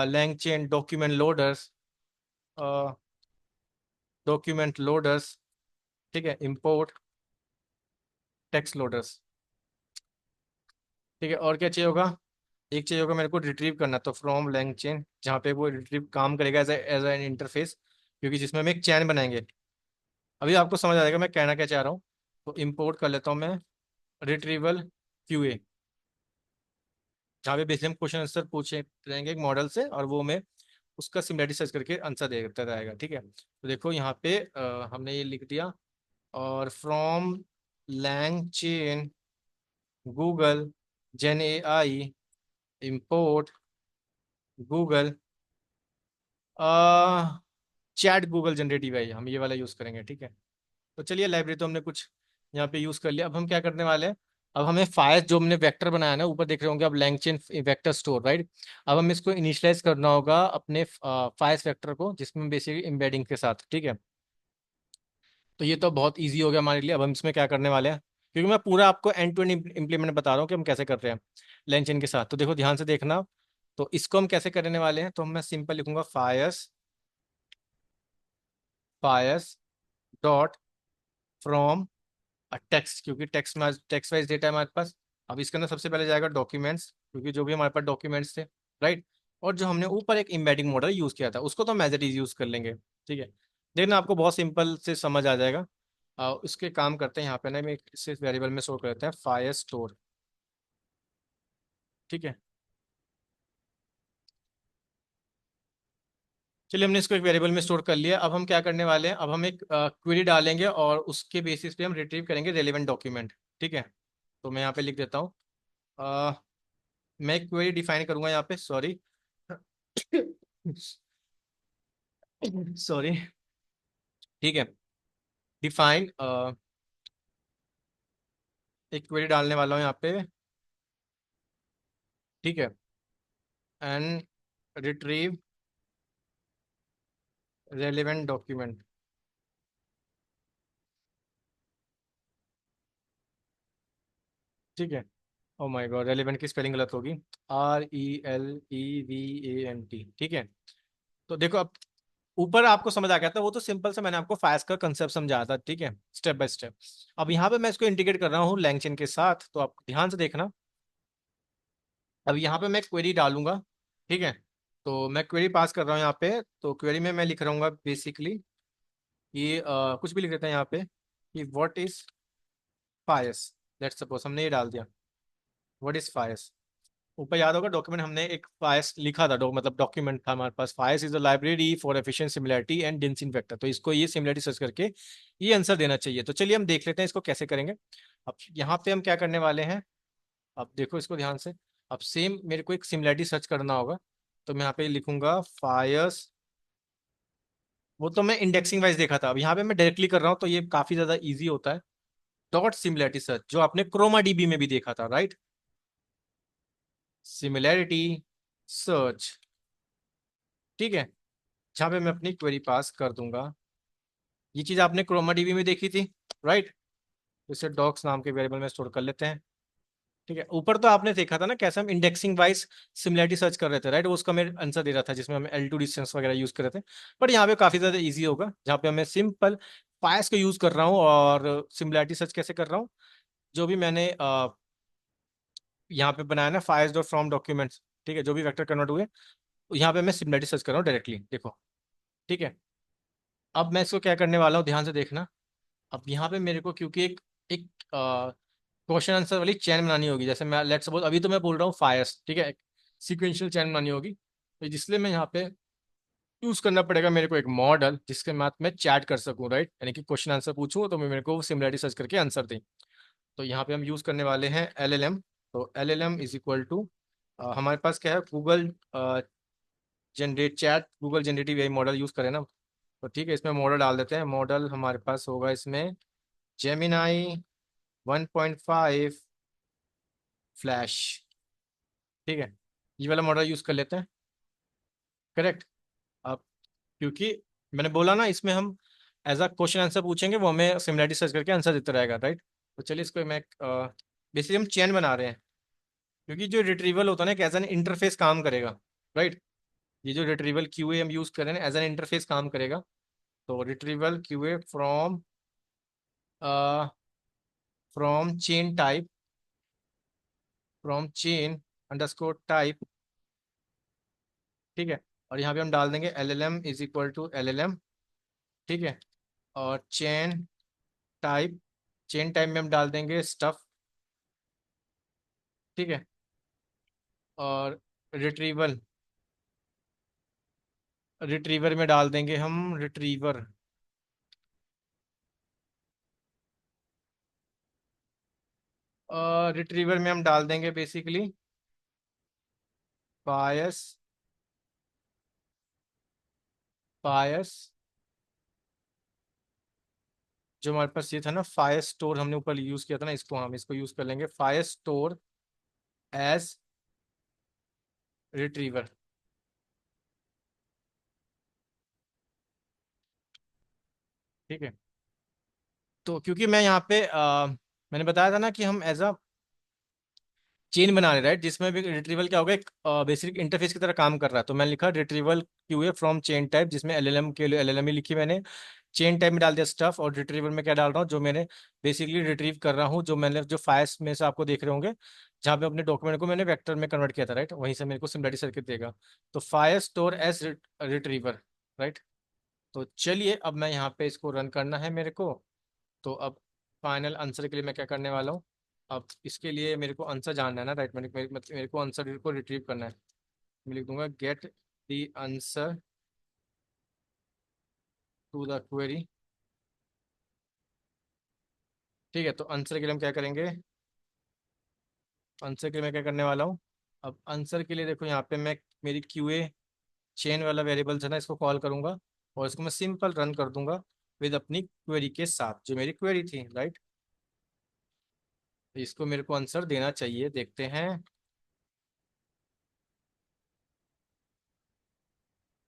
लैंग चेन डॉक्यूमेंट लोडर्स। ठीक है, इंपोर्ट टेक्स्ट लोडर्स। ठीक है, और क्या चाहिए होगा, एक चाहिए होगा मेरे को रिट्रीव करना, तो फ्रॉम लैंग चेन, जहाँ पे वो रिट्रीव काम करेगा एज एन इंटरफेस, क्योंकि जिसमें हम एक चैन बनाएंगे। अभी आपको समझ आ जाएगा मैं कहना क्या चाह रहा हूँ। तो इंपोर्ट कर लेता हूँ मैं रिट्रीवल क्यूए, जहाँ पे बेसिकली हम क्वेश्चन आंसर पूछे रहेंगे एक मॉडल से, और वो मैं उसका सिमिलरिटी सर्च करके आंसर देता रहेगा। ठीक है, तो देखो यहाँ पे हमने ये लिख दिया, और from LangChain Google gen A I import Google chat Google generative AI, हम ये वाला यूज़ करेंगे। ठीक है, तो चलिए लाइब्रेरी तो हमने कुछ यहाँ पे यूज़ कर लिया। अब हम क्या करने वाले हैं, अब हमें फाइल जो हमने वेक्टर बनाया ना, ऊपर देख रहे होंगे अब लैंगचेन वेक्टर स्टोर, राइट। अब हम इसको इनिशियलाइज करना होगा अपने फाइल्स वेक्टर को, जिसमें बेसिकली एम्बेडिंग के साथ। ठीक है, तो ये तो बहुत ईजी हो गया हमारे लिए। अब हम इसमें क्या करने वाले हैं, क्योंकि मैं पूरा आपको एंड टू एंड इम्प्लीमेंट बता रहा हूँ कि हम कैसे कर रहे हैं लैंगचेन के साथ। तो देखो ध्यान से देखना, तो इसको हम कैसे करने वाले हैं, तो मैं सिंपल लिखूंगा FAISS FAISS dot from text, क्योंकि टेक्स्ट में टेक्स्ट वाइज डेटा है हमारे पास। अब इसके अंदर सबसे पहले जाएगा डॉक्यूमेंट्स, क्योंकि जो भी हमारे पास डॉक्यूमेंट्स थे, राइट। और जो हमने ऊपर एक एम्बेडिंग मॉडल यूज किया था उसको तो हम एज इट इज यूज कर लेंगे। ठीक है, देखना आपको बहुत सिंपल से समझ आ जाएगा। उसके काम करते हैं यहाँ पे ना, मैं सिर्फ वेरिएबल में स्टोर कर देते हैं फायर स्टोर। ठीक है, चलिए हमने इसको एक वेरिएबल में स्टोर कर लिया। अब हम क्या करने वाले हैं, अब हम एक क्वेरी डालेंगे और उसके बेसिस पे हम रिट्रीव करेंगे रेलेवेंट डॉक्यूमेंट। ठीक है, तो मैं यहाँ पे लिख देता हूँ, मैं एक क्वेरी डिफाइन करूंगा यहाँ पे, सॉरी सॉरी। ठीक है, डिफाइन, एक क्वेरी डालने वाला हूँ यहाँ पे। ठीक है, एंड रिट्रीव रेलेवेंट डॉक्यूमेंट। ठीक है, ओ माय गॉड, रेलेवेंट की स्पेलिंग गलत होगी, RELEVANT। ठीक है, तो देखो अब ऊपर आपको समझ आ गया था, वो तो सिंपल से मैंने आपको फाइल्स का कंसेप्ट समझाया था। ठीक है, स्टेप बाय स्टेप। अब यहाँ पे मैं इसको इंटीग्रेट कर रहा हूँ लैंगचेन के साथ, तो आप ध्यान से देखना। अब यहाँ पे मैं क्वेरी डालूंगा। ठीक है, तो मैं क्वेरी पास कर रहा हूँ यहाँ पे, तो क्वेरी में मैं लिख रहा हूँ बेसिकली ये कुछ भी लिख देते हैं यहाँ पे कि व्हाट इज फायस। लेट्स सपोज हमने ये डाल दिया, व्हाट इज फायस। ऊपर याद होगा डॉक्यूमेंट हमने एक फायस लिखा था, मतलब डॉक्यूमेंट था हमारे पास, FAISS is a library for efficient similarity and density vector. तो इसको ये सिमिलरिटी सर्च करके ये आंसर देना चाहिए। तो चलिए हम देख लेते हैं इसको कैसे करेंगे। अब यहाँ पे हम क्या करने वाले हैं, अब देखो इसको ध्यान से। अब सेम मेरे को एक सिमिलरिटी सर्च करना होगा, तो मैं यहाँ पे लिखूंगा फायस, वो तो मैं इंडेक्सिंग वाइज देखा था, अब यहाँ पे मैं डायरेक्टली कर रहा हूँ तो ये काफी ज्यादा इजी होता है। डॉट सिमिलरिटी सर्च, जो आपने क्रोमा डीबी में भी देखा था, राइट। Similarity search. ठीक है, जहाँ पे मैं अपनी क्वेरी पास कर दूंगा। ये चीज आपने क्रोमा डीबी में देखी थी, राइट। इसे डॉक्स नाम के वेरिएबल में स्टोर कर लेते हैं। ठीक है, ऊपर तो आपने देखा था ना कैसे हम इंडेक्सिंग वाइज सिमिलरिटी सर्च कर रहे थे, राइट। वो उसका मैं आंसर दे रहा था जिसमें हम L2 डिस्टेंस वगैरह यूज कर रहे थे। बट यहाँ पे काफी ज्यादा इजी होगा, जहाँ पे मैं सिंपल फायस को यूज कर रहा हूँ। और सिमिलरिटी सर्च कैसे कर रहा हूँ, जो भी मैंने यहाँ पे बनाया ना फाइल्स डॉट फ्रॉम डॉक्यूमेंट्स। ठीक है, जो भी वेक्टर कन्वर्ट हुए, यहाँ पे मैं सिमिलरिटी सर्च कर रहा हूँ डायरेक्टली, देखो। ठीक है, अब मैं इसको क्या करने वाला हूँ, ध्यान से देखना। अब यहाँ पे मेरे को क्योंकि एक क्वेश्चन आंसर वाली चैन बनानी होगी। जैसे मैं लेट्स सपोज अभी तो मैं बोल रहा हूँ फायर्स, ठीक है, सीक्वेंशियल चैन बनानी होगी, तो इसलिए मैं यहाँ पे यूज करना पड़ेगा मेरे को एक मॉडल जिसके साथ मैं चैट कर सकूँ, राइट, यानी कि क्वेश्चन आंसर पूछूँ तो मैं मेरे को सिमिलरिटी सर्च करके आंसर दें। तो यहाँ पे हम यूज करने वाले हैं LLM। तो LLM इज इक्वल टू, हमारे पास क्या है, Google generate chat, Google generative AI model use करें ना। तो ठीक है, इसमें मॉडल डाल देते हैं। मॉडल हमारे पास होगा इसमें जेमिनाई 1.5 फ्लैश, ठीक है, ये वाला मॉडल यूज कर लेते हैं। करेक्ट। अब क्योंकि मैंने बोला ना इसमें हम एज अ क्वेश्चन आंसर पूछेंगे, वो हमें सिमिलरिटी सर्च करके आंसर देता रहेगा, राइट। तो चलिए इसको मैं बेसिकली हम चेन बना रहे हैं, क्योंकि जो रिट्रीवल होता है ना एक एज एन इंटरफेस काम करेगा, राइट। ये जो रिट्रीवल क्यूए हम यूज कर रहे हैं एज एन इंटरफेस काम करेगा। तो retrieval QA from chain type, from chain underscore type, ठीक है। और यहाँ पे हम डाल देंगे LLM is equal to LLM, ठीक है। और टाइप चेन टाइप में हम डाल देंगे स्टफ, ठीक है। और रिट्रीवल रिट्रीवर में डाल देंगे हम रिट्रीवर, रिट्रीवर में हम डाल देंगे बेसिकली बायस, बायस जो हमारे पास ये था ना फायर स्टोर हमने ऊपर यूज किया था ना, इसको हम इसको यूज कर लेंगे फायर स्टोर एज रिट्रीवर, ठीक है। तो क्योंकि मैं यहाँ पे मैंने बताया था ना कि हम एज अ चेन बना रहे, राइट, जिसमें भी रिट्रीवल क्या होगा, एक बेसिक इंटरफेस की तरह काम कर रहा है। तो मैंने लिखा retrieval QA from chain type, जिसमें LLM के लिए LLM ही लिखी मैंने, चेन टाइप में डाल दिया स्टफ, और रिट्रीवल में क्या डाल रहा हूँ, जो मैंने बेसिकली रिट्रीव कर रहा हूँ, जो मैंने जो फाइल्स में से आपको देख रहे होंगे जहाँ पे अपने डॉक्यूमेंट को मैंने वेक्टर में कन्वर्ट किया था, राइट, वहीं से मेरे को सिमिलरिटी सर्किट देगा। तो fire store as retriever, right. तो चलिए अब मैं यहाँ पे इसको रन करना है मेरे को। तो अब फाइनल आंसर के लिए मैं क्या करने वाला हूँ, अब इसके लिए मेरे को आंसर जानना है ना, राइट, मेरे को आंसर को रिट्रीव करना है। मैं लिख दूंगा get the answer to the query, ठीक है। तो आंसर के लिए हम क्या करेंगे, आंसर के लिए मैं क्या करने वाला हूँ, अब आंसर के लिए देखो यहाँ पे मैं मेरी क्यूए चेन वाला वेरिएबल है ना, इसको कॉल करूंगा और इसको मैं सिंपल रन कर दूंगा विद अपनी क्वेरी के साथ, जो मेरी क्वेरी थी, राइट। तो इसको मेरे को आंसर देना चाहिए, देखते हैं।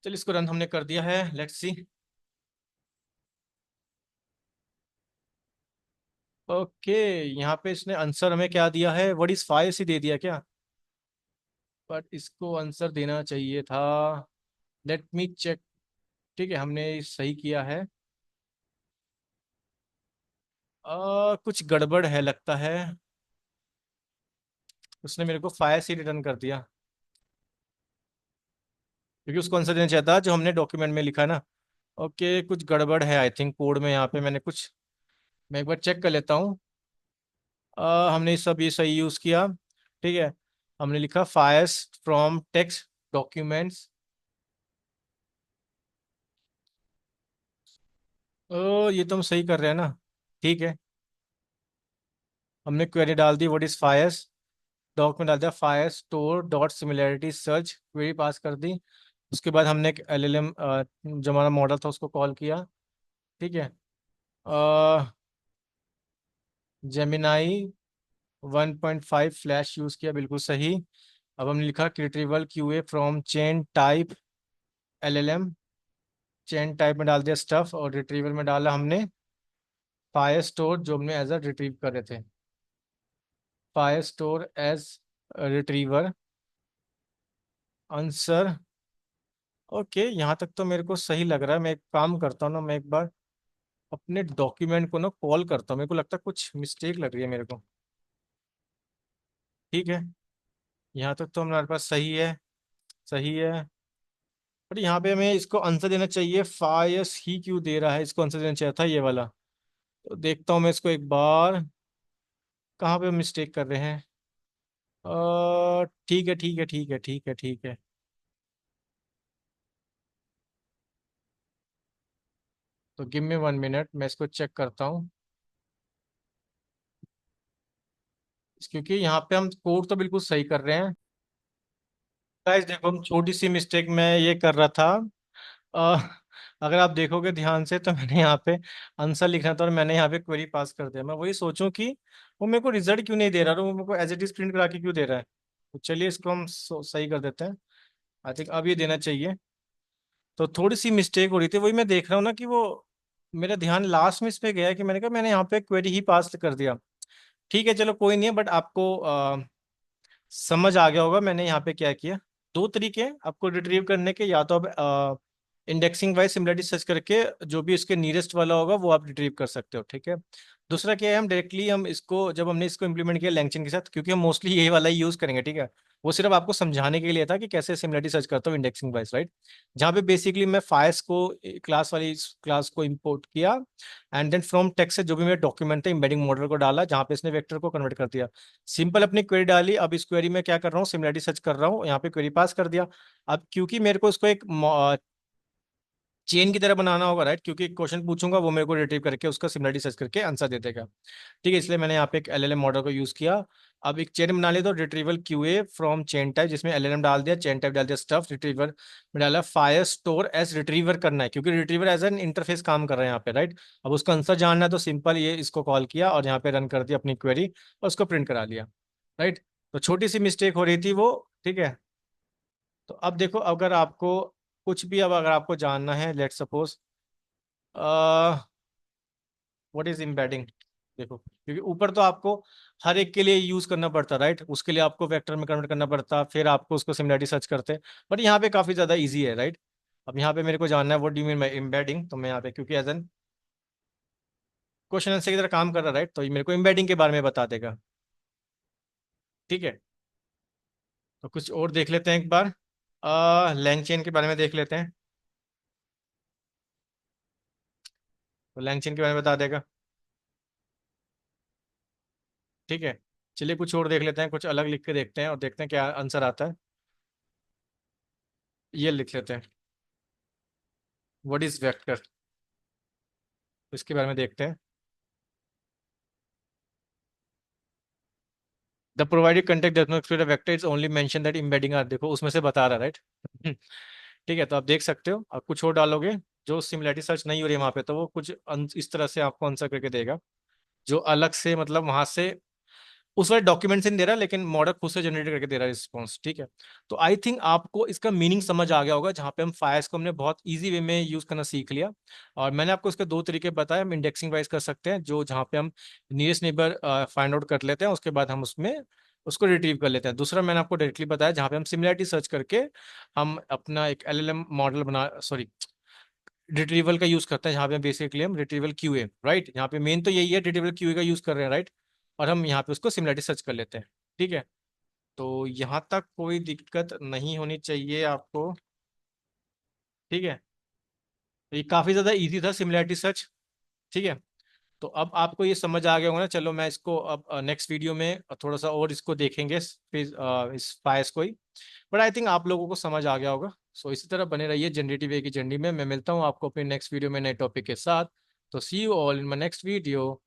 चलिए इसको रन हमने कर दिया है, लेट्स सी। ओके, यहाँ पे इसने आंसर हमें क्या दिया है, व्हाट इज फाइव ही दे दिया क्या, बट इसको आंसर देना चाहिए था। लेट मी चेक, ठीक है, हमने सही किया है। कुछ गड़बड़ है लगता है, उसने मेरे को फायर से रिटर्न कर दिया, क्योंकि उसको आंसर देना चाहता जो हमने डॉक्यूमेंट में लिखा है ना। ओके, कुछ गड़बड़ है आई थिंक कोड में, यहाँ पे मैंने कुछ, मैं एक बार चेक कर लेता हूँ। हमने सब ये सही यूज़ किया, ठीक है। हमने लिखा फायर्स फ्रॉम टेक्स्ट डॉक्यूमेंट्स, ये तो हम सही कर रहे हैं ना, ठीक है। हमने क्वेरी डाल दी व्हाट इज फायर्स, डॉक में डाल दिया fire store dot similarity search, query pass कर दी। उसके बाद हमने एक LLM जो हमारा मॉडल था उसको कॉल किया, ठीक है। जेमिनाई 1.5 फ्लैश यूज़ किया, बिल्कुल सही। अब हमने लिखा retrieval QA from chain type LLM, chain type में डाल दिया स्टफ, और रिट्रीवल में डाला हमने फायर स्टोर जो हमने एज अ रिट्रीव कर रहे थे, fire store as retriever answer. Okay, यहाँ तक तो मेरे को सही लग रहा है। मैं एक काम करता हूँ ना, मैं एक बार अपने डॉक्यूमेंट को ना कॉल करता हूँ, मेरे को लगता है कुछ मिस्टेक लग रही है मेरे को, ठीक है। यहाँ तक तो हमारे पास सही है, सही है। बट यहाँ पे हमें इसको आंसर देना चाहिए, फायस ही क्यों दे रहा है, इसको आंसर देना चाहिए था ये वाला। तो देखता हूँ मैं इसको एक बार, कहाँ पे मिस्टेक कर रहे हैं? ठीक है ठीक है ठीक है ठीक है ठीक है। तो गिव मी 1 मिनट, मैं इसको चेक करता हूँ। क्योंकि यहाँ पे हम कोड तो बिल्कुल सही कर रहे हैं। गाइस देखो, हम छोटी सी मिस्टेक मैं ये कर रहा था। अ, अगर आप देखोगे ध्यान से तो मैंने यहाँ पे आंसर लिखना था और मैंने यहाँ पे क्वेरी पास कर दिया। मैं वही सोचूं कि वो मेरे को रिजल्ट क्यों नहीं दे रहा, और वो मेरे को एज इट इज प्रिंट करा के क्यों दे रहा है। तो चलिए इसको हम सही कर देते हैं। आई थिंक अब ये देना चाहिए। तो थोड़ी सी मिस्टेक हो रही थी, वही मैं देख रहा हूँ ना कि वो मेरा ध्यान लास्ट में इस पे गया है कि मैंने कहा मैंने यहाँ पे क्वेरी ही पास कर दिया। ठीक है चलो कोई नहीं है, बट आपको समझ आ गया होगा मैंने यहाँ पे क्या किया। दो तरीके हैं आपको रिट्रीव करने के, या तो आप इंडेक्सिंग वाइज सिमिलरिटी सर्च करके जो भी इसके नियरेस्ट वाला होगा वो आप रिट्रीव कर सकते हो, ठीक है। दूसरा क्या है, हम डायरेक्टली हम इसको जब हमने इसको इम्प्लीमेंट किया लैंगचेन के साथ, क्योंकि हम मोस्टली यही वाला ही यूज करेंगे, ठीक है। वो सिर्फ आपको समझाने के लिए था कि कैसे सिमिलरिटी सर्च करता हूँ इंडेक्सिंग वाइज, राइट। जहाँ पे बेसिकली मैं फाइल्स को क्लास को इंपोर्ट किया, एंड देन फ्रॉम टेक्स्ट से जो भी मेरे डॉक्यूमेंट थे एम्बेडिंग मॉडल को डाला, जहाँ पे इसने वेक्टर को कन्वर्ट कर दिया। सिंपल अपनी क्वेरी डाली। अब इस क्वेरी में क्या कर रहा हूँ, सिमिलरिटी सर्च कर रहा हूँ, यहाँ पे क्वेरी पास कर दिया। अब क्योंकि मेरे को इसको एक चेन की तरह बनाना होगा, राइट, क्योंकि क्वेश्चन पूछूंगा वो मेरे को रिट्रीव करके उसका सिमिलरिटी सर्च करके आंसर दे देगा। ठीक है, इसलिए मैंने यहाँ पे एक एलएलएम मॉडल को यूज किया। अब एक चेन बना ली, तो retrieval QA from chain type, जिसमें एलएलएम डाल दिया, चेन टाइप डाल दिया, स्टफ रिट्रीवर में डाला, फायर स्टोर एज रिट्रीवर करना है क्योंकि रिट्रीवर एज एन इंटरफेस काम कर रहा है यहाँ पे, राइट। अब उसका आंसर जानना है तो सिंपल ये इसको कॉल किया और यहाँ पे रन कर दिया अपनी क्वेरी और उसको प्रिंट करा लिया, राइट। तो छोटी सी मिस्टेक हो रही थी वो, ठीक है। तो अब देखो, अगर आपको कुछ भी, अब अगर आपको जानना है, let suppose what is embedding, देखो क्योंकि ऊपर तो आपको हर एक के लिए यूज करना पड़ता, राइट, उसके लिए आपको वेक्टर में कन्वर्ट करना पड़ता, फिर आपको उसको सिमिलरिटी सर्च करते। बट यहाँ पे काफी ज्यादा इजी है, राइट। अब यहाँ पे मेरे को जानना है what do you mean by embedding, तो मैं यहाँ पे क्योंकि एज एन क्वेश्चन आंसर की तरह काम कर रहा है, राइट, तो ये मेरे को एम्बेडिंग के बारे में बता देगा, ठीक है। तो कुछ और देख लेते हैं एक बार, लैंग चेन के बारे में देख लेते हैं। तो लैंग चेन के बारे में बता देगा, ठीक है। चलिए कुछ और देख लेते हैं, कुछ अलग लिख के देखते हैं और देखते हैं क्या आंसर आता है। ये लिख लेते हैं, व्हाट इज वेक्टर, इसके बारे में देखते हैं। The provided context does not exclude a vector, it's only mention that embedding are, देखो उसमें से बता रहा है, राइट। ठीक है, तो आप देख सकते हो, आप कुछ और डालोगे जो सिमिलरिटी सर्च नहीं हो रही है वहां पे, तो वो कुछ इस तरह से आपको आंसर करके देगा, जो अलग से मतलब वहां से उस वाले डॉक्यूमेंट से नहीं दे रहा, लेकिन मॉडल खुद से जनरेट करके दे रहा है रिस्पॉन्स, ठीक है। तो आई थिंक आपको इसका मीनिंग समझ आ गया होगा, जहाँ पे हम फायर्स को हमने बहुत इजी वे में यूज करना सीख लिया। और मैंने आपको इसके दो तरीके बताए, हम इंडेक्सिंग वाइज कर सकते हैं, जो जहाँ पे हम नियरेस्ट नेबर फाइंड आउट कर लेते हैं, उसके बाद हम उसमें उसको रिट्रीव कर लेते हैं। दूसरा मैंने आपको डायरेक्टली बताया, जहाँ पे हम सिमिलरिटी सर्च करके हम अपना एक एलएलएम मॉडल बना, सॉरी, रिट्रीवल का यूज करते हैं, जहाँ पे बेसिकली हम रिट्रीवल क्यूए, राइट, यहाँ पे मेन तो यही है, रिट्रीवल क्यूए का यूज कर रहे हैं, राइट। और हम यहाँ पे उसको सिमिलरिटी सर्च कर लेते हैं, ठीक है। तो यहाँ तक कोई दिक्कत नहीं होनी चाहिए आपको, ठीक है। तो ये काफी ज्यादा इजी था सिमिलरिटी सर्च, ठीक है। तो अब आपको ये समझ आ गया होगा ना। चलो मैं इसको अब नेक्स्ट वीडियो में थोड़ा सा और इसको देखेंगे, इस फाइल्स को ही। बट आई थिंक आप लोगों को समझ आ गया होगा। सो इसी तरह बने रहिए जनरेटिव ए की जर्नी में। मैं मिलता हूँ आपको अपने नेक्स्ट वीडियो में नए टॉपिक के साथ। तो see you all in my next video.